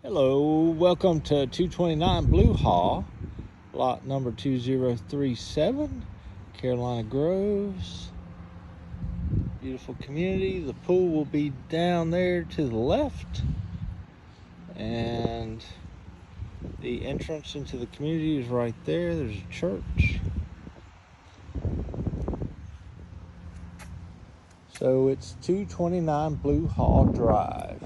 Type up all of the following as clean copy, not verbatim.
Hello, welcome to 229 Blue Hall, lot number 2037, Carolina Groves. Beautiful community. The pool will be down there to the left, and the entrance into the community is right there. There's a church. So it's 229 Blue Hall Drive.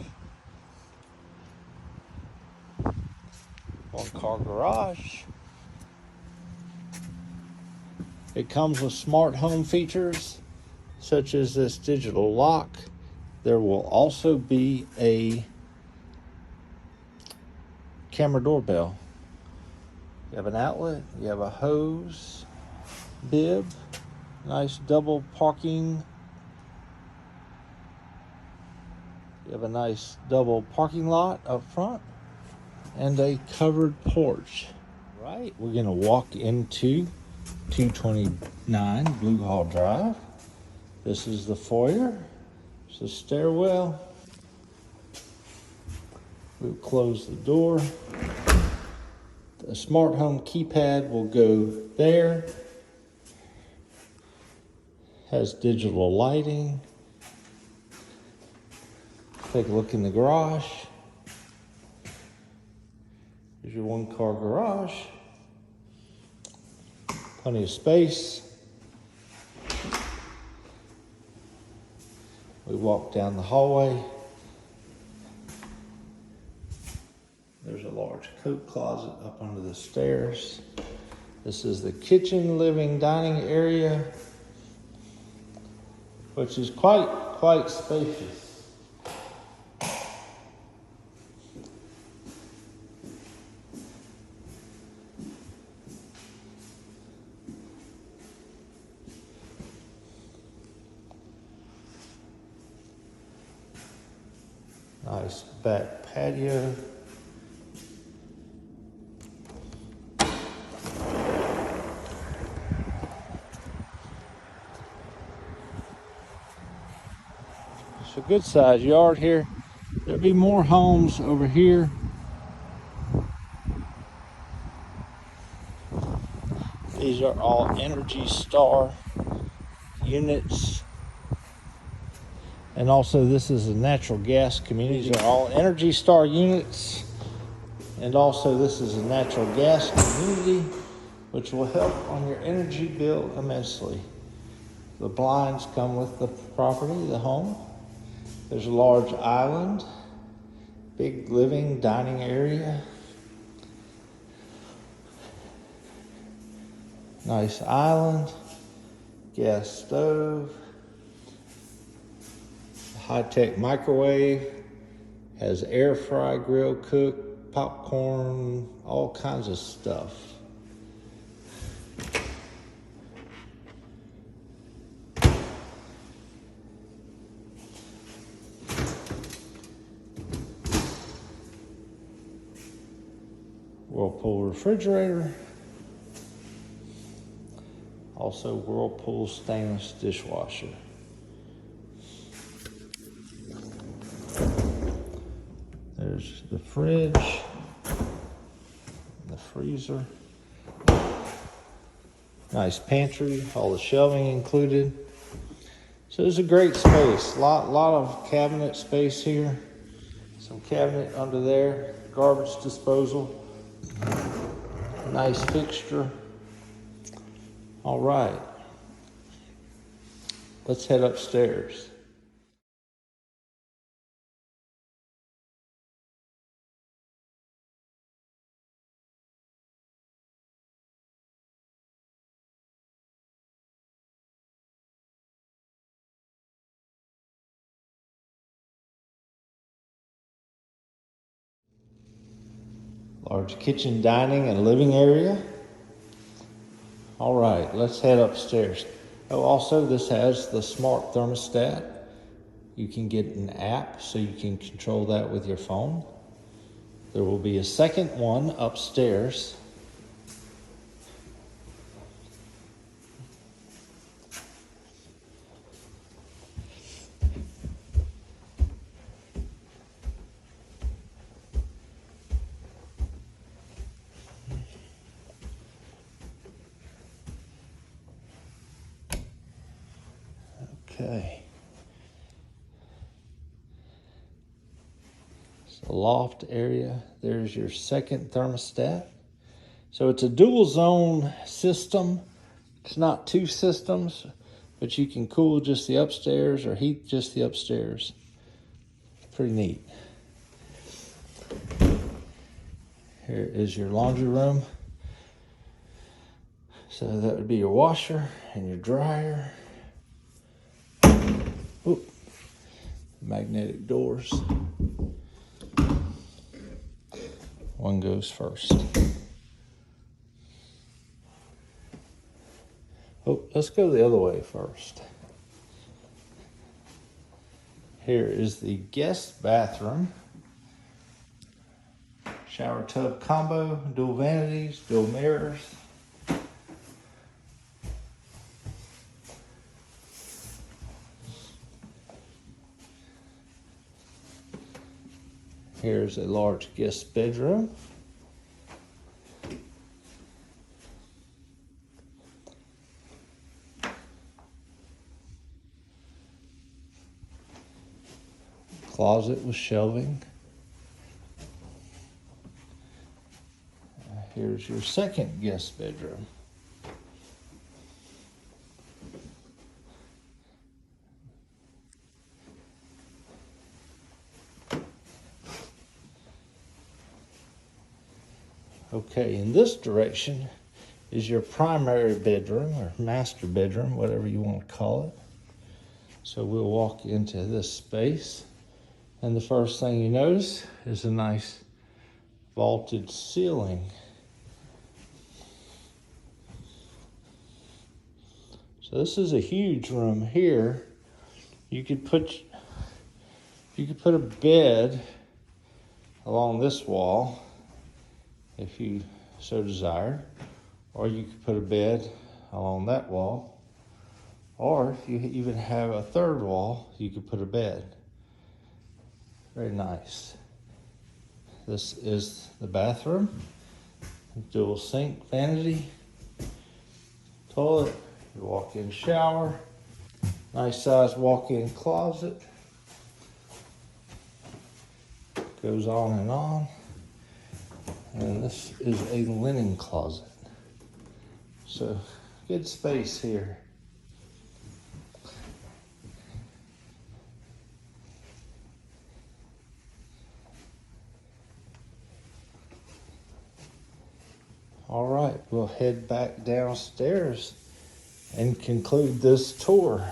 One-car garage. It comes with smart home features such as this digital lock. There will also be a camera doorbell. You have an outlet, you have a hose, bib, nice double parking. You have a nice double parking lot up front and a covered porch. Right, we're gonna walk into 229 Blue Hall Drive. This is the foyer. It's a stairwell. We'll close the door. The smart home keypad will go there. Has digital lighting. Take a look in the garage. Here's your one-car garage. Plenty of space. We walk down the hallway. There's a large coat closet up under the stairs. This is the kitchen, living, dining area, which is quite spacious. Nice back patio. It's a good sized yard here. There'll be more homes over here. These are all Energy Star units. And also this is a natural gas community. These are all Energy Star units. And also this is a natural gas community, which will help on your energy bill immensely. The blinds come with the property, the home. There's a large island, big living, dining area. Nice island, gas stove. High-tech microwave, has air fry, grill, cook, popcorn, all kinds of stuff. Whirlpool refrigerator. Also Whirlpool stainless dishwasher. There's the fridge, the freezer. Nice pantry, all the shelving included. So it's a great space. Lot of cabinet space here. Some cabinet under there, garbage disposal. Nice fixture. All right, let's head upstairs. Large kitchen, dining, and living area. All right, let's head upstairs. Oh, also this has the smart thermostat. You can get an app so you can control that with your phone. There will be a second one upstairs. Okay. It's a loft area. There's your second thermostat. So it's a dual zone system. It's not two systems, but you can cool just the upstairs or heat just the upstairs. Pretty neat. Here is your laundry room. So that would be your washer and your dryer. Oop. Magnetic doors. One goes first. Oh, let's go the other way first. Here is the guest bathroom. Shower tub combo, dual vanities, dual mirrors. Here's a large guest bedroom. Closet with shelving. Here's your second guest bedroom. Okay, in this direction is your primary bedroom or master bedroom, whatever you want to call it. So we'll walk into this space, and the first thing you notice is a nice vaulted ceiling. So this is a huge room here. You could put a bed along this wall if you so desired, or you could put a bed along that wall, or if you even have a third wall, you could put a bed. Very nice. This is the bathroom. Dual sink, vanity, toilet, your walk-in shower, nice sized walk-in closet. Goes on and on. And this is a linen closet. So good space here. All right, we'll head back downstairs and conclude this tour.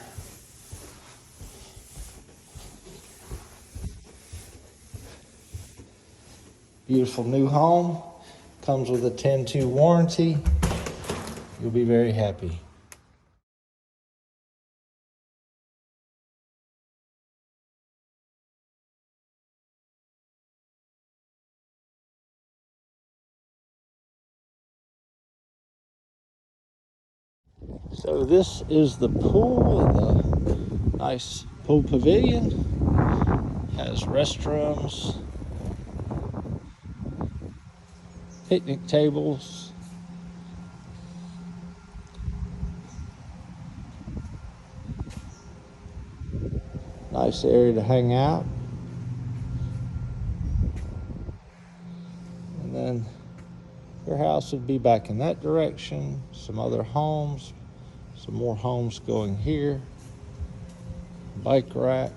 Beautiful new home. Comes with a 10-2 warranty. You'll be very happy. So this is the pool, and the nice pool pavilion. Has restrooms, picnic tables. Nice area to hang out. And then your house would be back in that direction. Some other homes, some more homes going here. Bike rack.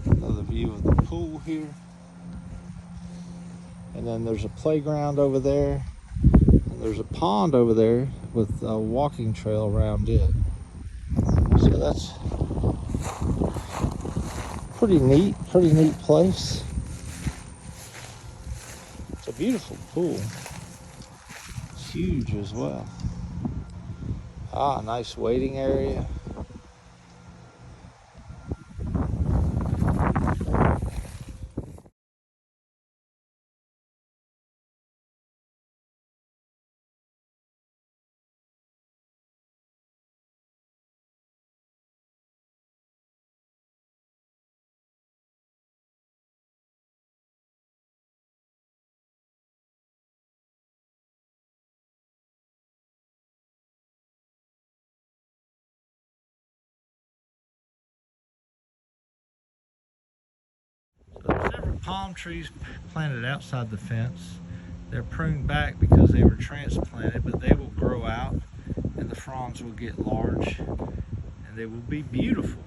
Another view of the pool here. And then there's a playground over there. And there's a pond over there with a walking trail around it. So that's pretty neat place. It's a beautiful pool. It's huge as well. Nice waiting area. palm trees planted outside the fence. They're pruned back because they were transplanted, but they will grow out and the fronds will get large and they will be beautiful.